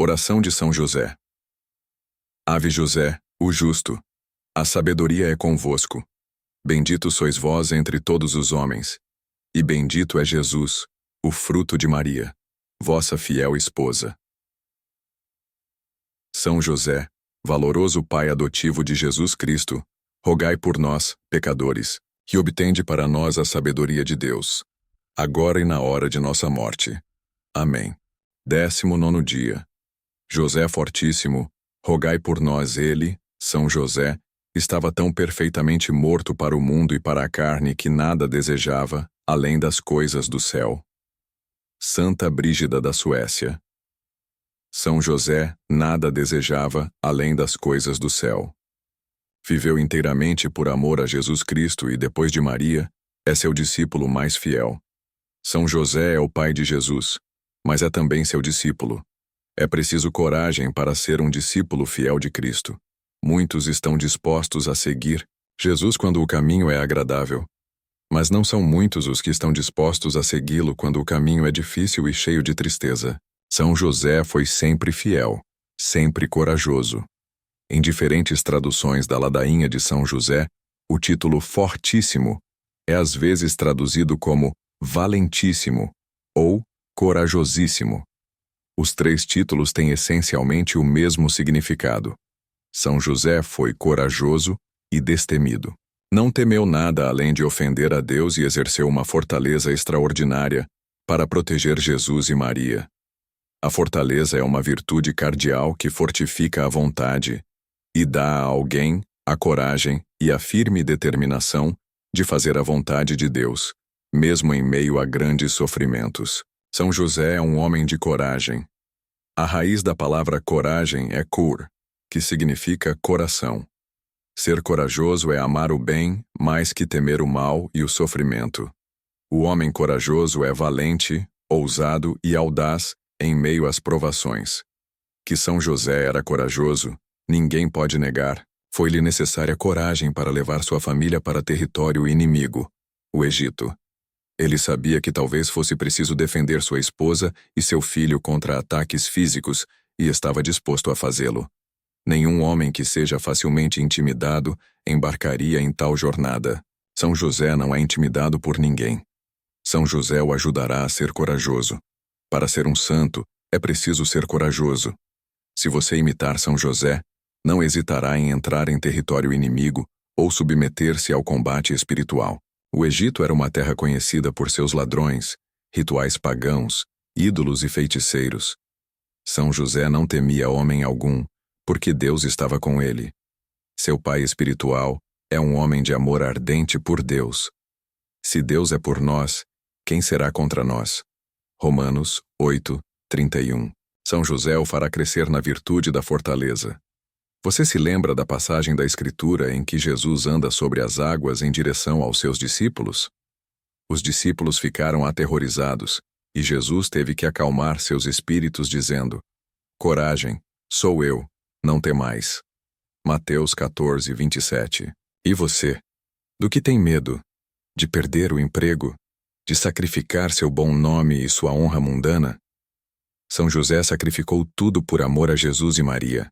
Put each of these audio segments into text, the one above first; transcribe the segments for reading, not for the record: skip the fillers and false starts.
Oração de São José. Ave José, o justo, a sabedoria é convosco. Bendito sois vós entre todos os homens, e bendito é Jesus, o fruto de Maria, vossa fiel esposa. São José, valoroso pai adotivo de Jesus Cristo, rogai por nós, pecadores, que obtende para nós a sabedoria de Deus, agora e na hora de nossa morte. Amém. 19º dia. José Fortíssimo, rogai por nós. Ele, São José, estava tão perfeitamente morto para o mundo e para a carne que nada desejava, além das coisas do céu. Santa Brígida da Suécia. São José nada desejava, além das coisas do céu. Viveu inteiramente por amor a Jesus Cristo e, depois de Maria, é seu discípulo mais fiel. São José é o pai de Jesus, mas é também seu discípulo. É preciso coragem para ser um discípulo fiel de Cristo. Muitos estão dispostos a seguir Jesus quando o caminho é agradável, mas não são muitos os que estão dispostos a segui-lo quando o caminho é difícil e cheio de tristeza. São José foi sempre fiel, sempre corajoso. Em diferentes traduções da ladainha de São José, o título Fortíssimo é às vezes traduzido como Valentíssimo ou Corajosíssimo. Os três títulos têm essencialmente o mesmo significado. São José foi corajoso e destemido. Não temeu nada além de ofender a Deus e exerceu uma fortaleza extraordinária para proteger Jesus e Maria. A fortaleza é uma virtude cardial que fortifica a vontade e dá a alguém a coragem e a firme determinação de fazer a vontade de Deus, mesmo em meio a grandes sofrimentos. São José é um homem de coragem. A raiz da palavra coragem é cor, que significa coração. Ser corajoso é amar o bem mais que temer o mal e o sofrimento. O homem corajoso é valente, ousado e audaz em meio às provações. Que São José era corajoso, ninguém pode negar. Foi-lhe necessária coragem para levar sua família para território inimigo, o Egito. Ele sabia que talvez fosse preciso defender sua esposa e seu filho contra ataques físicos e estava disposto a fazê-lo. Nenhum homem que seja facilmente intimidado embarcaria em tal jornada. São José não é intimidado por ninguém. São José o ajudará a ser corajoso. Para ser um santo, é preciso ser corajoso. Se você imitar São José, não hesitará em entrar em território inimigo ou submeter-se ao combate espiritual. O Egito era uma terra conhecida por seus ladrões, rituais pagãos, ídolos e feiticeiros. São José não temia homem algum, porque Deus estava com ele. Seu pai espiritual é um homem de amor ardente por Deus. Se Deus é por nós, quem será contra nós? Romanos 8:31. São José o fará crescer na virtude da fortaleza. Você se lembra da passagem da Escritura em que Jesus anda sobre as águas em direção aos seus discípulos? Os discípulos ficaram aterrorizados, e Jesus teve que acalmar seus espíritos dizendo: Coragem, sou eu, não temais. Mateus 14:27. E você? Do que tem medo? De perder o emprego? De sacrificar seu bom nome e sua honra mundana? São José sacrificou tudo por amor a Jesus e Maria.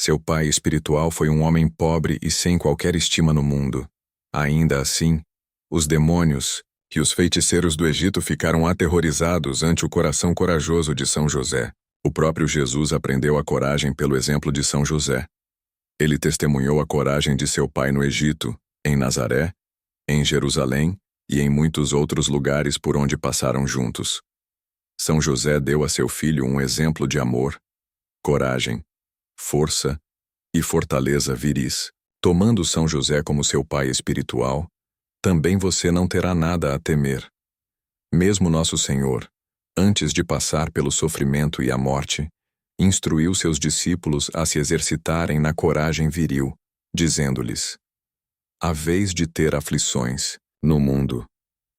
Seu pai espiritual foi um homem pobre e sem qualquer estima no mundo. Ainda assim, os demônios e os feiticeiros do Egito ficaram aterrorizados ante o coração corajoso de São José. O próprio Jesus aprendeu a coragem pelo exemplo de São José. Ele testemunhou a coragem de seu pai no Egito, em Nazaré, em Jerusalém e em muitos outros lugares por onde passaram juntos. São José deu a seu filho um exemplo de amor, coragem, força e fortaleza viris. Tomando São José como seu pai espiritual, também você não terá nada a temer. Mesmo nosso Senhor, antes de passar pelo sofrimento e a morte, instruiu seus discípulos a se exercitarem na coragem viril, dizendo-lhes: haveis de ter aflições no mundo,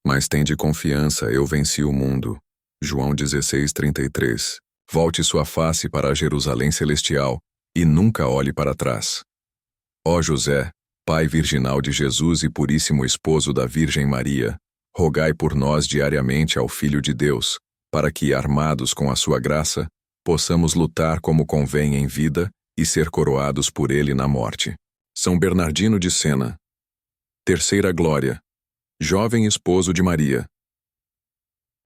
mas tende confiança, eu venci o mundo. João 16:33. Volte sua face para a Jerusalém celestial e nunca olhe para trás. Ó José, pai virginal de Jesus e puríssimo esposo da Virgem Maria, rogai por nós diariamente ao Filho de Deus, para que, armados com a sua graça, possamos lutar como convém em vida e ser coroados por ele na morte. São Bernardino de Sena. Terceira glória. Jovem esposo de Maria.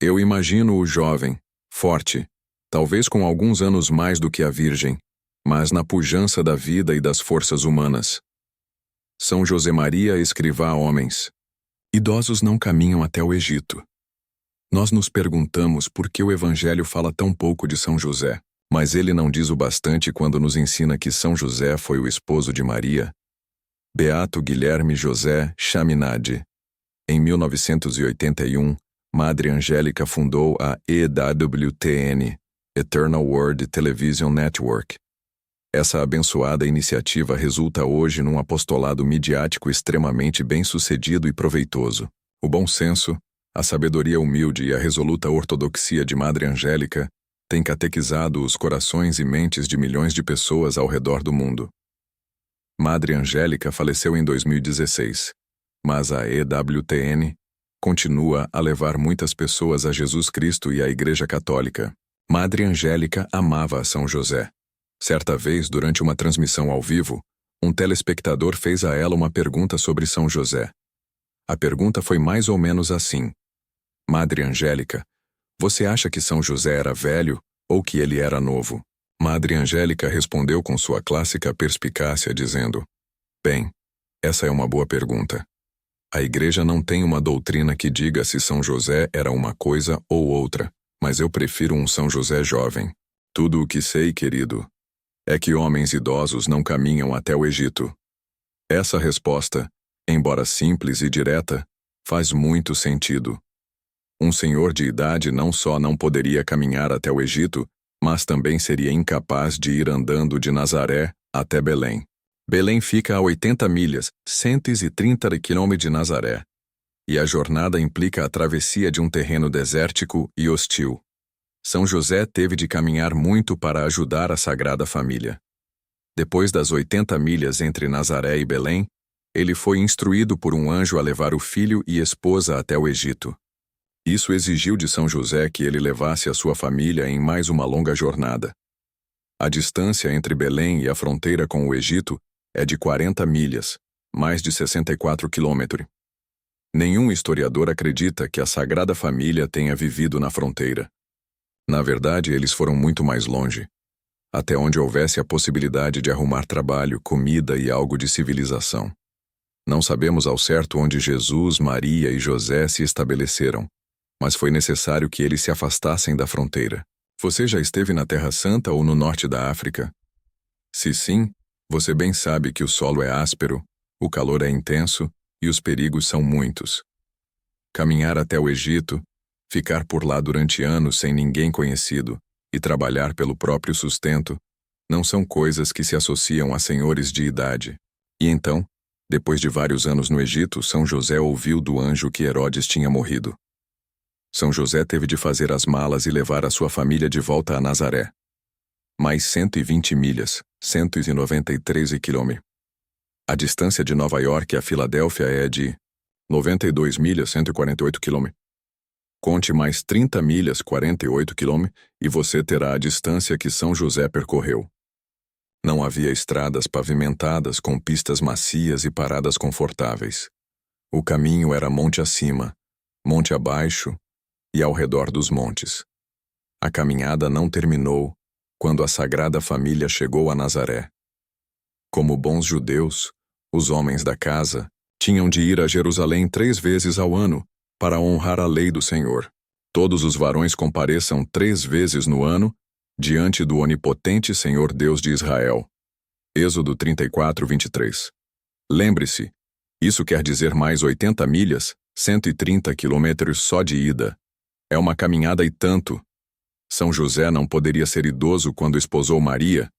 Eu imagino o jovem, forte, talvez com alguns anos mais do que a Virgem, mas na pujança da vida e das forças humanas. São José Maria escrivá a homens. Idosos não caminham até o Egito. Nós nos perguntamos por que o Evangelho fala tão pouco de São José, mas ele não diz o bastante quando nos ensina que São José foi o esposo de Maria. Beato Guilherme José Chaminade. Em 1981, Madre Angélica fundou a EWTN, Eternal Word Television Network. Essa abençoada iniciativa resulta hoje num apostolado midiático extremamente bem-sucedido e proveitoso. O bom senso, a sabedoria humilde e a resoluta ortodoxia de Madre Angélica têm catequizado os corações e mentes de milhões de pessoas ao redor do mundo. Madre Angélica faleceu em 2016, mas a EWTN continua a levar muitas pessoas a Jesus Cristo e à Igreja Católica. Madre Angélica amava a São José. Certa vez, durante uma transmissão ao vivo, um telespectador fez a ela uma pergunta sobre São José. A pergunta foi mais ou menos assim: Madre Angélica, você acha que São José era velho ou que ele era novo? Madre Angélica respondeu com sua clássica perspicácia, dizendo: Bem, essa é uma boa pergunta. A Igreja não tem uma doutrina que diga se São José era uma coisa ou outra, mas eu prefiro um São José jovem. Tudo o que sei, querido, é que homens idosos não caminham até o Egito. Essa resposta, embora simples e direta, faz muito sentido. Um senhor de idade não só não poderia caminhar até o Egito, mas também seria incapaz de ir andando de Nazaré até Belém. Belém fica a 80 milhas, 130 km de Nazaré, e a jornada implica a travessia de um terreno desértico e hostil. São José teve de caminhar muito para ajudar a Sagrada Família. Depois das 80 milhas entre Nazaré e Belém, ele foi instruído por um anjo a levar o filho e esposa até o Egito. Isso exigiu de São José que ele levasse a sua família em mais uma longa jornada. A distância entre Belém e a fronteira com o Egito é de 40 milhas, mais de 64 quilômetros. Nenhum historiador acredita que a Sagrada Família tenha vivido na fronteira. Na verdade, eles foram muito mais longe, até onde houvesse a possibilidade de arrumar trabalho, comida e algo de civilização. Não sabemos ao certo onde Jesus, Maria e José se estabeleceram, mas foi necessário que eles se afastassem da fronteira. Você já esteve na Terra Santa ou no norte da África? Se sim, você bem sabe que o solo é áspero, o calor é intenso e os perigos são muitos. Caminhar até o Egito, ficar por lá durante anos sem ninguém conhecido e trabalhar pelo próprio sustento não são coisas que se associam a senhores de idade. E então, depois de vários anos no Egito, São José ouviu do anjo que Herodes tinha morrido. São José teve de fazer as malas e levar a sua família de volta a Nazaré. Mais 120 milhas, 193 km. A distância de Nova York a Filadélfia é de 92 milhas, 148 km. Conte mais 30 milhas, 48 km, e você terá a distância que São José percorreu. Não havia estradas pavimentadas com pistas macias e paradas confortáveis. O caminho era monte acima, monte abaixo e ao redor dos montes. A caminhada não terminou quando a Sagrada Família chegou a Nazaré. Como bons judeus, os homens da casa tinham de ir a Jerusalém 3 vezes ao ano para honrar a lei do Senhor. Todos os varões compareçam 3 vezes no ano diante do onipotente Senhor Deus de Israel. Êxodo 34, 23. Lembre-se, isso quer dizer mais 80 milhas, 130 quilômetros só de ida. É uma caminhada e tanto. São José não poderia ser idoso quando esposou Maria.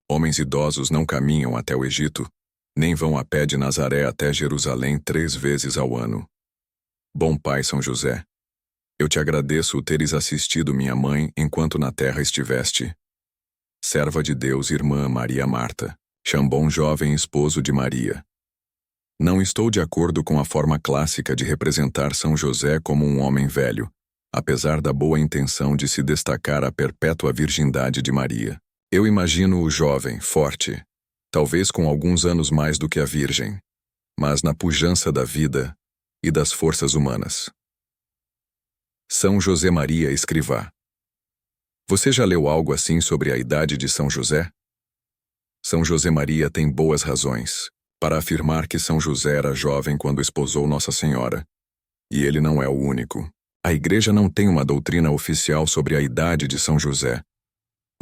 Homens idosos não caminham até o Egito, nem vão a pé de Nazaré até Jerusalém 3 vezes ao ano. Bom Pai São José, eu te agradeço o teres assistido minha mãe enquanto na terra estiveste. Serva de Deus, irmã Maria Marta, Chambon jovem esposo de Maria. Não estou de acordo com a forma clássica de representar São José como um homem velho, apesar da boa intenção de se destacar a perpétua virgindade de Maria. Eu imagino o jovem, forte, talvez com alguns anos mais do que a Virgem, mas na pujança da vida e das forças humanas. São José Maria Escrivá. Você já leu algo assim sobre a idade de São José? São José Maria tem boas razões para afirmar que São José era jovem quando esposou Nossa Senhora. E ele não é o único. A Igreja não tem uma doutrina oficial sobre a idade de São José.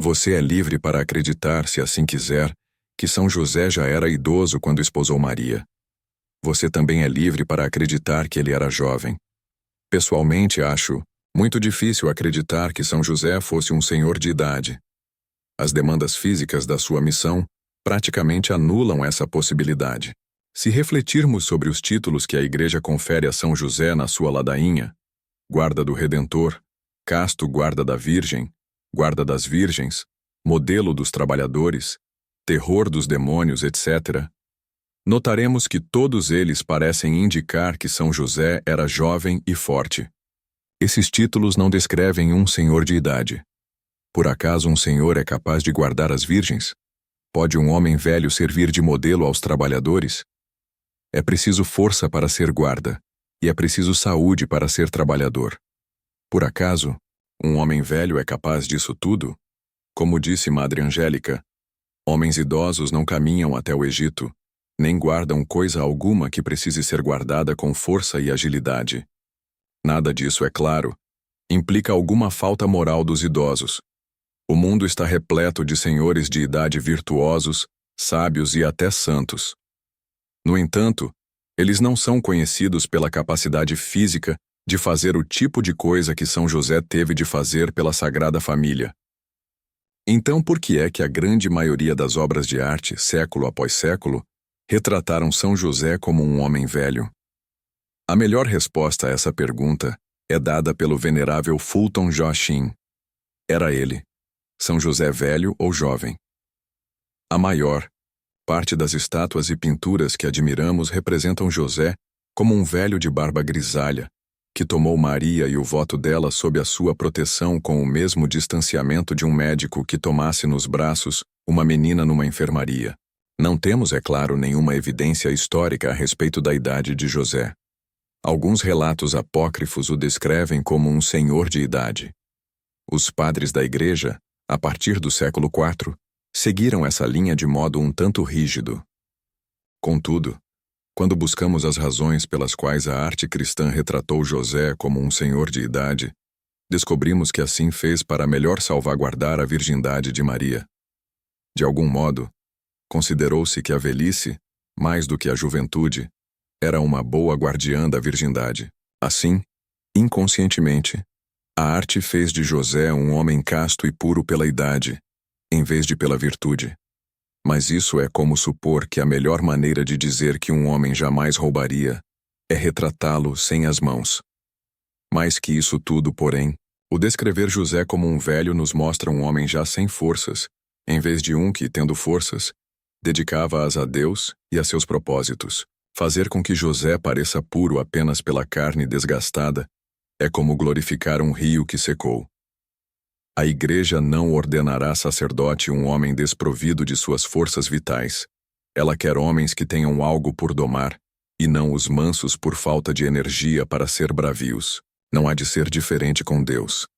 Você é livre para acreditar, se assim quiser, que São José já era idoso quando esposou Maria. Você também é livre para acreditar que ele era jovem. Pessoalmente, acho muito difícil acreditar que São José fosse um senhor de idade. As demandas físicas da sua missão praticamente anulam essa possibilidade. Se refletirmos sobre os títulos que a Igreja confere a São José na sua ladainha, guarda do Redentor, casto guarda da Virgem, guarda das virgens, modelo dos trabalhadores, terror dos demônios, etc., notaremos que todos eles parecem indicar que São José era jovem e forte. Esses títulos não descrevem um senhor de idade. Por acaso um senhor é capaz de guardar as virgens? Pode um homem velho servir de modelo aos trabalhadores? É preciso força para ser guarda, e é preciso saúde para ser trabalhador. Por acaso, um homem velho é capaz disso tudo? Como disse Madre Angélica, homens idosos não caminham até o Egito, nem guardam coisa alguma que precise ser guardada com força e agilidade. Nada disso, é claro, implica alguma falta moral dos idosos. O mundo está repleto de senhores de idade virtuosos, sábios e até santos. No entanto, eles não são conhecidos pela capacidade física de fazer o tipo de coisa que São José teve de fazer pela Sagrada Família. Então, por que é que a grande maioria das obras de arte, século após século, retrataram São José como um homem velho? A melhor resposta a essa pergunta é dada pelo venerável Fulton Joachim. Era ele, São José velho ou jovem. A maior parte das estátuas e pinturas que admiramos representam José como um velho de barba grisalha, que tomou Maria e o voto dela sob a sua proteção com o mesmo distanciamento de um médico que tomasse nos braços uma menina numa enfermaria. Não temos, é claro, nenhuma evidência histórica a respeito da idade de José. Alguns relatos apócrifos o descrevem como um senhor de idade. Os padres da Igreja, a partir do século IV, seguiram essa linha de modo um tanto rígido. Contudo, quando buscamos as razões pelas quais a arte cristã retratou José como um senhor de idade, descobrimos que assim fez para melhor salvaguardar a virgindade de Maria. De algum modo, considerou-se que a velhice, mais do que a juventude, era uma boa guardiã da virgindade. Assim, inconscientemente, a arte fez de José um homem casto e puro pela idade, em vez de pela virtude. Mas isso é como supor que a melhor maneira de dizer que um homem jamais roubaria é retratá-lo sem as mãos. Mais que isso tudo, porém, o descrever José como um velho nos mostra um homem já sem forças, em vez de um que, tendo forças, dedicava-as a Deus e a seus propósitos. Fazer com que José pareça puro apenas pela carne desgastada é como glorificar um rio que secou. A Igreja não ordenará sacerdote um homem desprovido de suas forças vitais. Ela quer homens que tenham algo por domar, e não os mansos por falta de energia para ser bravios. Não há de ser diferente com Deus.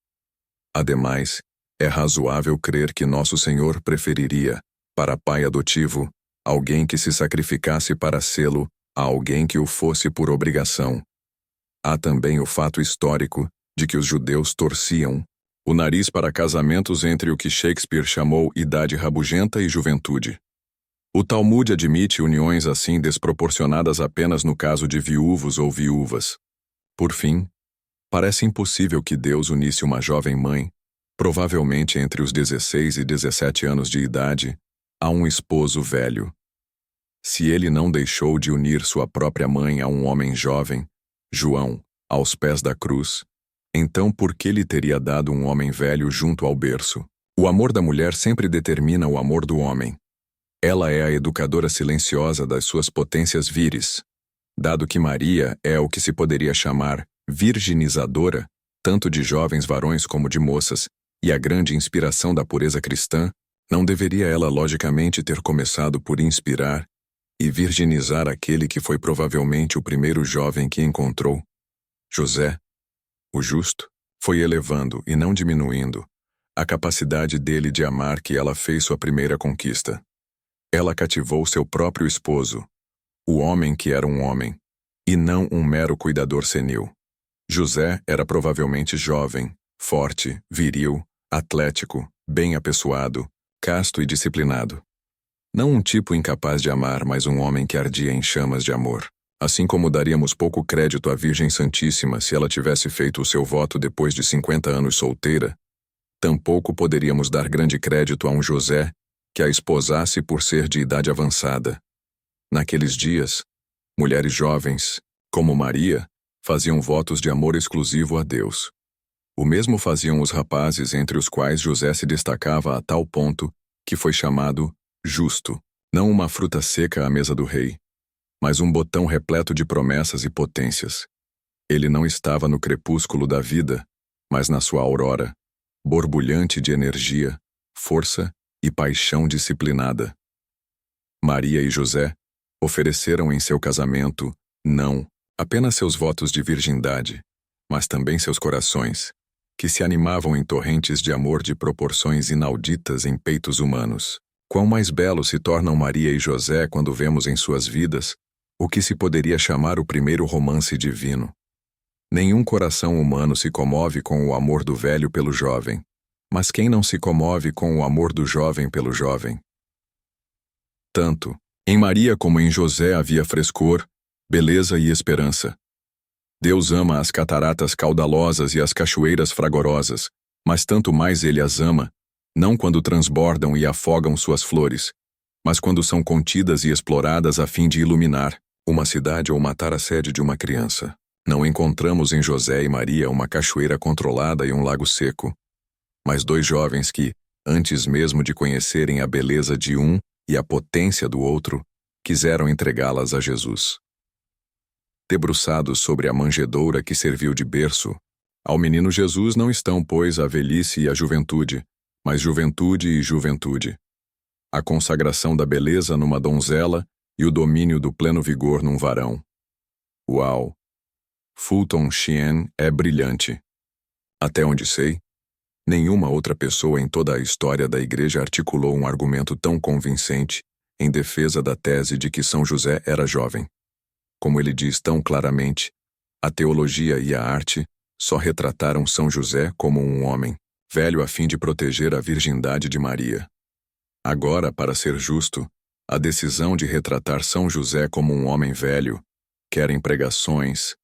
Ademais, é razoável crer que Nosso Senhor preferiria, para pai adotivo, alguém que se sacrificasse para sê-lo a alguém que o fosse por obrigação. Há também o fato histórico de que os judeus torciam o nariz para casamentos entre o que Shakespeare chamou idade rabugenta e juventude. O Talmud admite uniões assim desproporcionadas apenas no caso de viúvos ou viúvas. Por fim, parece impossível que Deus unisse uma jovem mãe, provavelmente entre os 16 e 17 anos de idade, a um esposo velho. Se ele não deixou de unir sua própria mãe a um homem jovem, João, aos pés da cruz, então por que lhe teria dado um homem velho junto ao berço? O amor da mulher sempre determina o amor do homem. Ela é a educadora silenciosa das suas potências viris. Dado que Maria é o que se poderia chamar virginizadora, tanto de jovens varões como de moças, e a grande inspiração da pureza cristã, não deveria ela logicamente ter começado por inspirar e virginizar aquele que foi provavelmente o primeiro jovem que encontrou? José, o justo, foi elevando e não diminuindo a capacidade dele de amar que ela fez sua primeira conquista. Ela cativou seu próprio esposo, o homem que era um homem, e não um mero cuidador senil. José era provavelmente jovem, forte, viril, atlético, bem apessoado, casto e disciplinado. Não um tipo incapaz de amar, mas um homem que ardia em chamas de amor. Assim como daríamos pouco crédito à Virgem Santíssima se ela tivesse feito o seu voto depois de 50 anos solteira, tampouco poderíamos dar grande crédito a um José que a esposasse por ser de idade avançada. Naqueles dias, mulheres jovens, como Maria, faziam votos de amor exclusivo a Deus. O mesmo faziam os rapazes, entre os quais José se destacava a tal ponto que foi chamado justo, não uma fruta seca à mesa do rei, mas um botão repleto de promessas e potências. Ele não estava no crepúsculo da vida, mas na sua aurora, borbulhante de energia, força e paixão disciplinada. Maria e José ofereceram em seu casamento, não apenas seus votos de virgindade, mas também seus corações, que se animavam em torrentes de amor de proporções inauditas em peitos humanos. Quão mais belos se tornam Maria e José quando vemos em suas vidas o que se poderia chamar o primeiro romance divino. Nenhum coração humano se comove com o amor do velho pelo jovem, mas quem não se comove com o amor do jovem pelo jovem? Tanto em Maria como em José havia frescor, beleza e esperança. Deus ama as cataratas caudalosas e as cachoeiras fragorosas, mas tanto mais ele as ama, não quando transbordam e afogam suas flores, mas quando são contidas e exploradas a fim de iluminar uma cidade ou matar a sede de uma criança. Não encontramos em José e Maria uma cachoeira controlada e um lago seco, mas dois jovens que, antes mesmo de conhecerem a beleza de um e a potência do outro, quiseram entregá-las a Jesus. Debruçados sobre a manjedoura que serviu de berço, ao menino Jesus não estão, pois, a velhice e a juventude, mas juventude e juventude. A consagração da beleza numa donzela e o domínio do pleno vigor num varão. Uau! Fulton Sheen é brilhante. Até onde sei, nenhuma outra pessoa em toda a história da Igreja articulou um argumento tão convincente em defesa da tese de que São José era jovem. Como ele diz tão claramente, a teologia e a arte só retrataram São José como um homem, velho a fim de proteger a virgindade de Maria. Agora, para ser justo, a decisão de retratar São José como um homem velho, quer em pregações,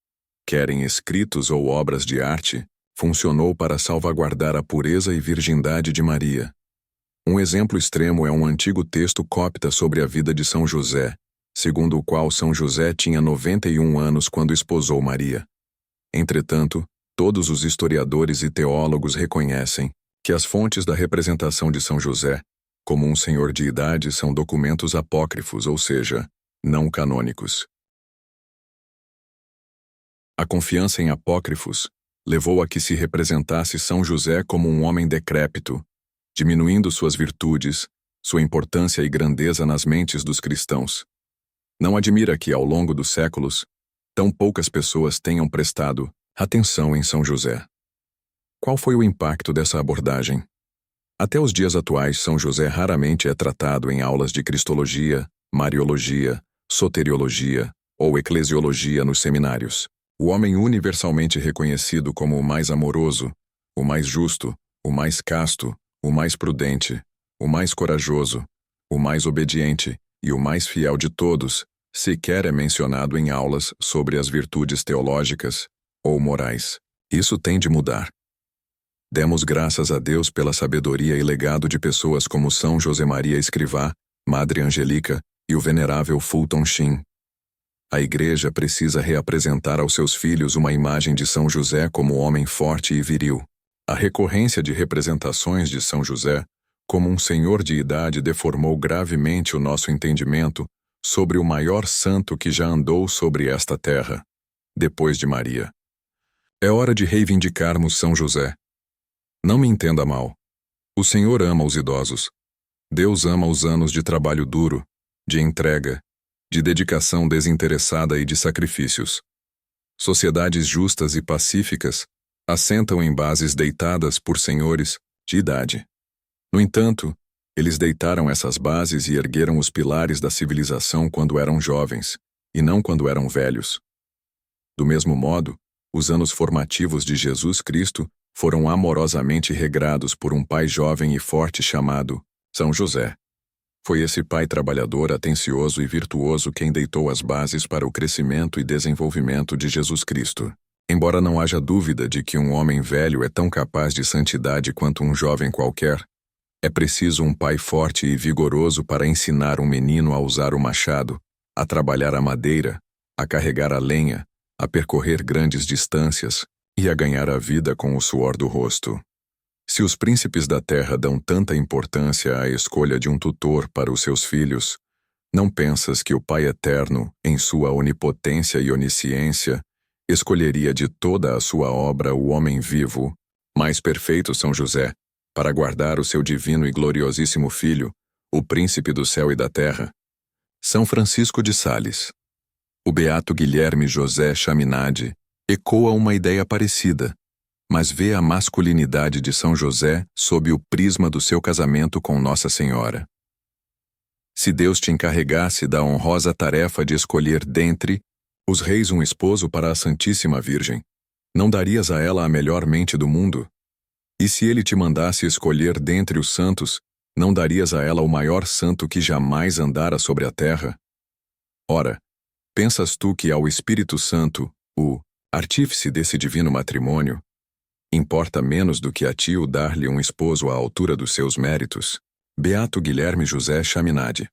quer em escritos ou obras de arte, funcionou para salvaguardar a pureza e virgindade de Maria. Um exemplo extremo é um antigo texto copta sobre a vida de São José, segundo o qual São José tinha 91 anos quando esposou Maria. Entretanto, todos os historiadores e teólogos reconhecem que as fontes da representação de São José, como um senhor de idade, são documentos apócrifos, ou seja, não canônicos. A confiança em apócrifos levou a que se representasse São José como um homem decrépito, diminuindo suas virtudes, sua importância e grandeza nas mentes dos cristãos. Não admira que, ao longo dos séculos, tão poucas pessoas tenham prestado atenção em São José. Qual foi o impacto dessa abordagem? Até os dias atuais, São José raramente é tratado em aulas de cristologia, mariologia, soteriologia ou eclesiologia nos seminários. O homem universalmente reconhecido como o mais amoroso, o mais justo, o mais casto, o mais prudente, o mais corajoso, o mais obediente e o mais fiel de todos, sequer é mencionado em aulas sobre as virtudes teológicas ou morais. Isso tem de mudar. Demos graças a Deus pela sabedoria e legado de pessoas como São José Maria Escrivá, Madre Angelica e o venerável Fulton Sheen. A Igreja precisa reapresentar aos seus filhos uma imagem de São José como homem forte e viril. A recorrência de representações de São José como um senhor de idade deformou gravemente o nosso entendimento sobre o maior santo que já andou sobre esta terra, depois de Maria. É hora de reivindicarmos São José. Não me entenda mal. O Senhor ama os idosos. Deus ama os anos de trabalho duro, de entrega, de dedicação desinteressada e de sacrifícios. Sociedades justas e pacíficas assentam em bases deitadas por senhores de idade. No entanto, eles deitaram essas bases e ergueram os pilares da civilização quando eram jovens, e não quando eram velhos. Do mesmo modo, os anos formativos de Jesus Cristo foram amorosamente regrados por um pai jovem e forte chamado São José. Foi esse pai trabalhador, atencioso e virtuoso quem deitou as bases para o crescimento e desenvolvimento de Jesus Cristo. Embora não haja dúvida de que um homem velho é tão capaz de santidade quanto um jovem qualquer, é preciso um pai forte e vigoroso para ensinar um menino a usar o machado, a trabalhar a madeira, a carregar a lenha, a percorrer grandes distâncias e a ganhar a vida com o suor do rosto. Se os príncipes da terra dão tanta importância à escolha de um tutor para os seus filhos, não pensas que o Pai Eterno, em sua onipotência e onisciência, escolheria de toda a sua obra o homem vivo, mais perfeito São José, para guardar o seu divino e gloriosíssimo Filho, o Príncipe do céu e da terra? São Francisco de Sales. O beato Guilherme José Chaminade ecoa uma ideia parecida, mas vê a masculinidade de São José sob o prisma do seu casamento com Nossa Senhora. Se Deus te encarregasse da honrosa tarefa de escolher dentre os reis um esposo para a Santíssima Virgem, não darias a ela a melhor mente do mundo? E se ele te mandasse escolher dentre os santos, não darias a ela o maior santo que jamais andara sobre a terra? Ora, pensas tu que ao Espírito Santo, o artífice desse divino matrimônio, importa menos do que a ti o dar-lhe um esposo à altura dos seus méritos? Beato Guilherme José Chaminade.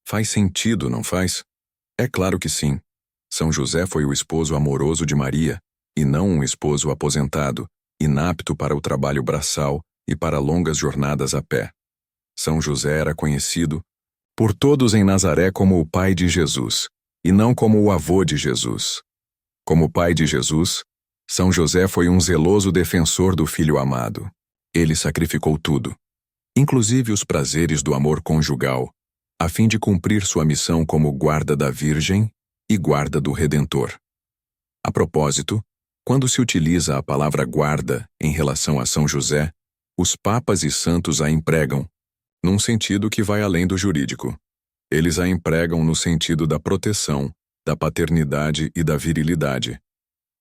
Faz sentido, não faz? É claro que sim. São José foi o esposo amoroso de Maria, e não um esposo aposentado, inapto para o trabalho braçal e para longas jornadas a pé. São José era conhecido por todos em Nazaré como o pai de Jesus, e não como o avô de Jesus. Como pai de Jesus, São José foi um zeloso defensor do filho amado. Ele sacrificou tudo, inclusive os prazeres do amor conjugal, a fim de cumprir sua missão como guarda da Virgem e guarda do Redentor. A propósito, quando se utiliza a palavra guarda em relação a São José, os papas e santos a empregam num sentido que vai além do jurídico. Eles a empregam no sentido da proteção, da paternidade e da virilidade.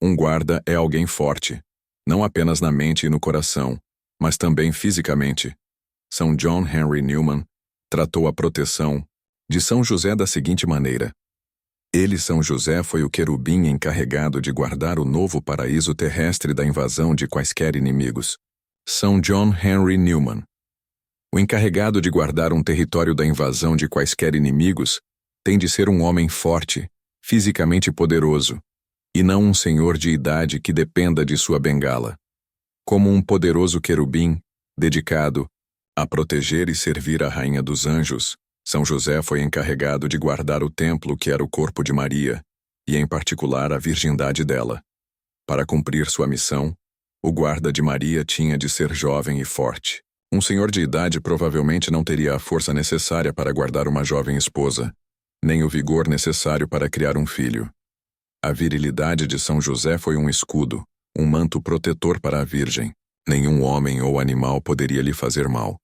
Um guarda é alguém forte, não apenas na mente e no coração, mas também fisicamente. São John Henry Newman tratou a proteção de São José da seguinte maneira: ele, São José, foi o querubim encarregado de guardar o novo paraíso terrestre da invasão de quaisquer inimigos. São John Henry Newman. O encarregado de guardar um território da invasão de quaisquer inimigos tem de ser um homem forte, fisicamente poderoso, e não um senhor de idade que dependa de sua bengala. Como um poderoso querubim, dedicado a proteger e servir a Rainha dos Anjos, São José foi encarregado de guardar o templo que era o corpo de Maria, e em particular a virgindade dela. Para cumprir sua missão, o guarda de Maria tinha de ser jovem e forte. Um senhor de idade provavelmente não teria a força necessária para guardar uma jovem esposa, nem o vigor necessário para criar um filho. A virilidade de São José foi um escudo, um manto protetor para a Virgem. Nenhum homem ou animal poderia lhe fazer mal,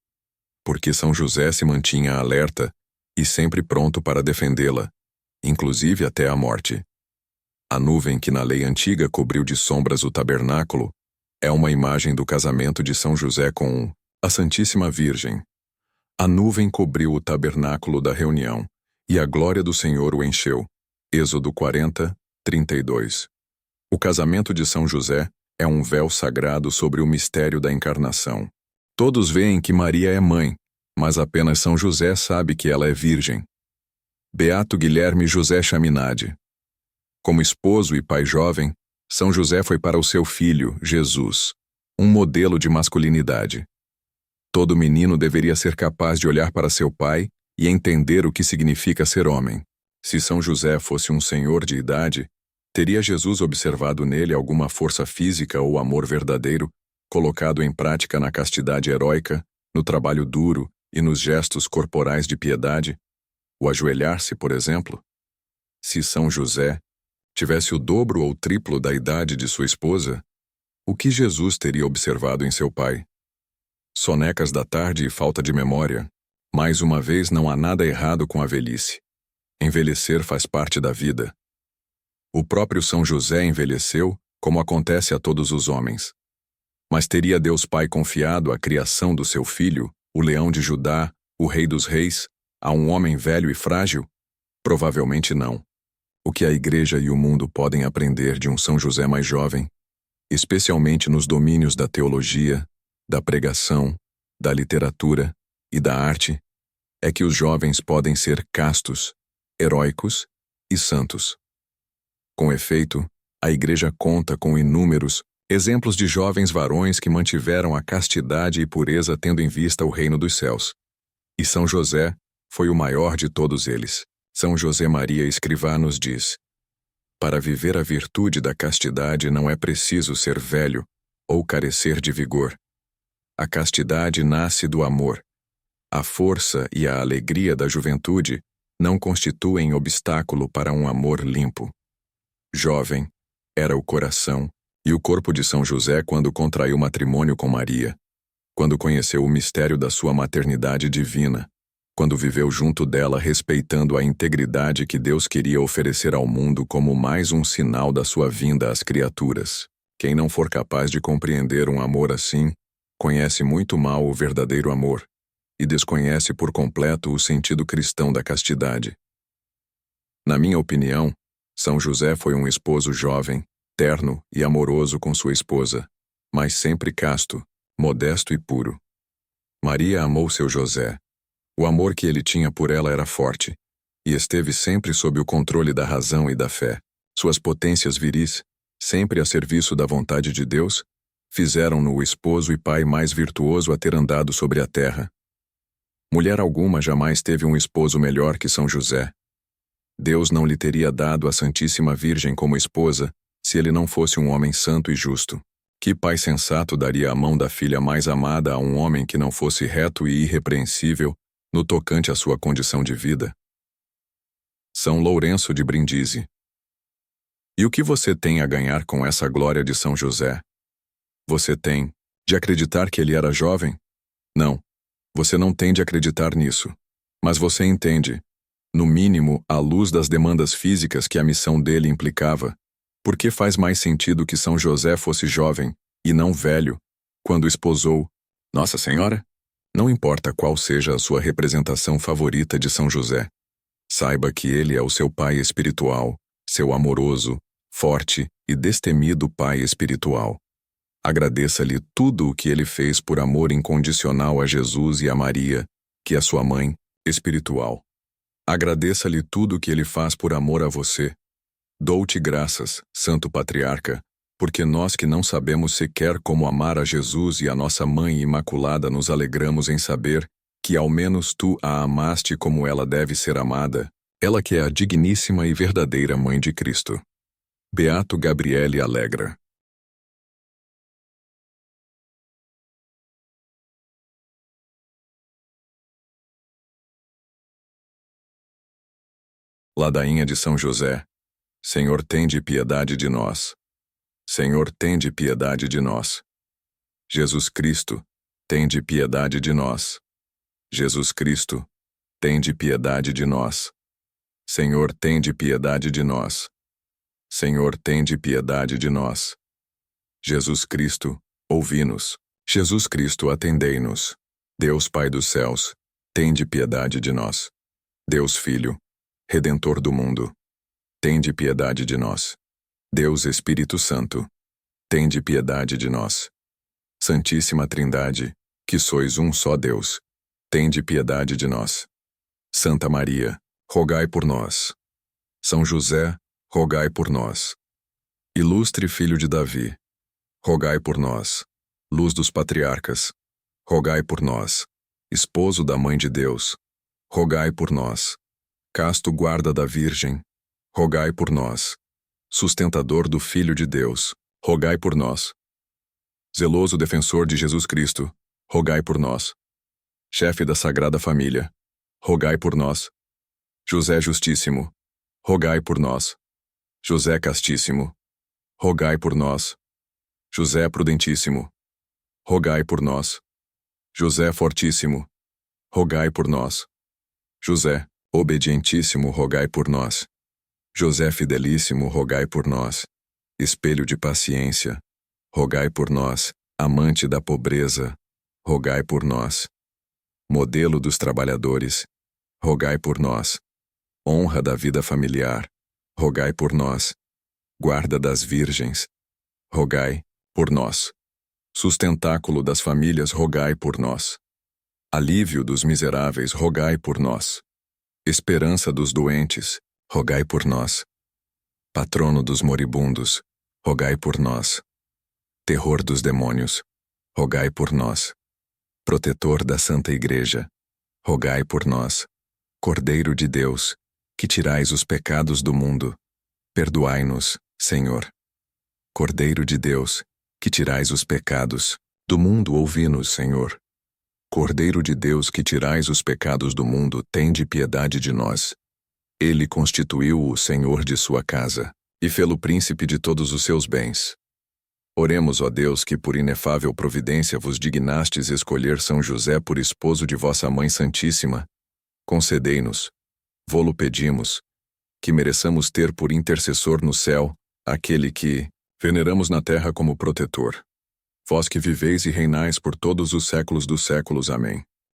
porque São José se mantinha alerta e sempre pronto para defendê-la, inclusive até a morte. A nuvem que na lei antiga cobriu de sombras o tabernáculo é uma imagem do casamento de São José com a Santíssima Virgem. A nuvem cobriu o tabernáculo da reunião, e a glória do Senhor o encheu. Êxodo 40, 32. O casamento de São José é um véu sagrado sobre o mistério da encarnação. Todos veem que Maria é mãe, mas apenas São José sabe que ela é virgem. Beato Guilherme José Chaminade. Como esposo e pai jovem, São José foi para o seu filho, Jesus, um modelo de masculinidade. Todo menino deveria ser capaz de olhar para seu pai e entender o que significa ser homem. Se São José fosse um senhor de idade, Teria Jesus observado nele alguma força física ou amor verdadeiro, colocado em prática na castidade heróica, no trabalho duro e nos gestos corporais de piedade? O ajoelhar-se, por exemplo? Se São José tivesse o dobro ou triplo da idade de sua esposa, o que Jesus teria observado em seu pai? Sonecas da tarde e falta de memória. Mais uma vez, não há nada errado com a velhice. Envelhecer faz parte da vida. O próprio São José envelheceu, como acontece a todos os homens. Mas teria Deus Pai confiado a criação do seu filho, o leão de Judá, o rei dos reis, a um homem velho e frágil? Provavelmente não. O que a Igreja e o mundo podem aprender de um São José mais jovem, especialmente nos domínios da teologia, da pregação, da literatura e da arte, é que os jovens podem ser castos, heróicos e santos. Com efeito, a Igreja conta com inúmeros exemplos de jovens varões que mantiveram a castidade e pureza tendo em vista o reino dos céus. E São José foi o maior de todos eles. São José Maria Escrivá nos diz: para viver a virtude da castidade não é preciso ser velho ou carecer de vigor. A castidade nasce do amor. A força e a alegria da juventude não constituem obstáculo para um amor limpo. Jovem era o coração e o corpo de São José quando contraiu matrimônio com Maria, quando conheceu o mistério da sua maternidade divina, quando viveu junto dela respeitando a integridade que Deus queria oferecer ao mundo como mais um sinal da sua vinda às criaturas. Quem não for capaz de compreender um amor assim, conhece muito mal o verdadeiro amor e desconhece por completo o sentido cristão da castidade. Na minha opinião, São José foi um esposo jovem, terno e amoroso com sua esposa, mas sempre casto, modesto e puro. Maria amou seu José. O amor que ele tinha por ela era forte, e esteve sempre sob o controle da razão e da fé. Suas potências viris, sempre a serviço da vontade de Deus, fizeram-no o esposo e pai mais virtuoso a ter andado sobre a terra. Mulher alguma jamais teve um esposo melhor que São José. Deus não lhe teria dado a Santíssima Virgem como esposa, se ele não fosse um homem santo e justo. Que pai sensato daria a mão da filha mais amada a um homem que não fosse reto e irrepreensível no tocante à sua condição de vida? São Lourenço de Brindisi. E o que você tem a ganhar com essa glória de São José? Você tem de acreditar que ele era jovem? Não, você não tem de acreditar nisso. Mas você entende, no mínimo, à luz das demandas físicas que a missão dele implicava, por que faz mais sentido que São José fosse jovem, e não velho, quando esposou Nossa Senhora? Não importa qual seja a sua representação favorita de São José. Saiba que ele é o seu pai espiritual, seu amoroso, forte e destemido pai espiritual. Agradeça-lhe tudo o que ele fez por amor incondicional a Jesus e a Maria, que é sua mãe espiritual. Agradeça-lhe tudo o que ele faz por amor a você. Dou-te graças, Santo Patriarca, porque nós que não sabemos sequer como amar a Jesus e a nossa Mãe Imaculada nos alegramos em saber que ao menos tu a amaste como ela deve ser amada, ela que é a digníssima e verdadeira Mãe de Cristo. Beato Gabriele Alegra. Ladainha de São José. Senhor, tende piedade de nós. Senhor, tende piedade de nós. Jesus Cristo, tende piedade de nós. Jesus Cristo, tende piedade de nós. Senhor, tende piedade de nós. Senhor, tende piedade de nós. Jesus Cristo, ouvi-nos. Jesus Cristo, atendei-nos. Deus Pai dos céus, tende piedade de nós. Deus Filho, Redentor do mundo, tende piedade de nós. Deus Espírito Santo, tende piedade de nós. Santíssima Trindade, que sois um só Deus, tende piedade de nós. Santa Maria, rogai por nós. São José, rogai por nós. Ilustre Filho de Davi, rogai por nós. Luz dos patriarcas, rogai por nós. Esposo da Mãe de Deus, rogai por nós. Casto guarda da Virgem, rogai por nós. sustentador do Filho de Deus, rogai por nós. Zeloso defensor de Jesus Cristo, rogai por nós. Chefe da Sagrada Família, rogai por nós. José Justíssimo, rogai por nós. José Castíssimo, rogai por nós. José Prudentíssimo, rogai por nós. José Fortíssimo, rogai por nós. José Obedientíssimo, rogai por nós. José Fidelíssimo, rogai por nós. Espelho de paciência, rogai por nós. Amante da pobreza, rogai por nós. Modelo dos trabalhadores, rogai por nós. Honra da vida familiar, rogai por nós. Guarda das virgens, rogai por nós. Sustentáculo das famílias, rogai por nós. Alívio dos miseráveis, rogai por nós. Esperança dos doentes, rogai por nós. Patrono dos moribundos, rogai por nós. Terror dos demônios, rogai por nós. Protetor da Santa Igreja, rogai por nós. Cordeiro de Deus, que tirais os pecados do mundo, perdoai-nos, Senhor. Cordeiro de Deus, que tirais os pecados do mundo, ouvi-nos, Senhor. Cordeiro de Deus, que tirais os pecados do mundo, tende piedade de nós. Ele constituiu-o o Senhor de sua casa, e fê-lo príncipe de todos os seus bens. Oremos, ó Deus, que por inefável providência vos dignastes escolher São José por esposo de vossa Mãe Santíssima. Concedei-nos, vô-lo pedimos, que mereçamos ter por intercessor no céu aquele que veneramos na terra como protetor. Vós que viveis e reinais por todos os séculos dos séculos. Amém.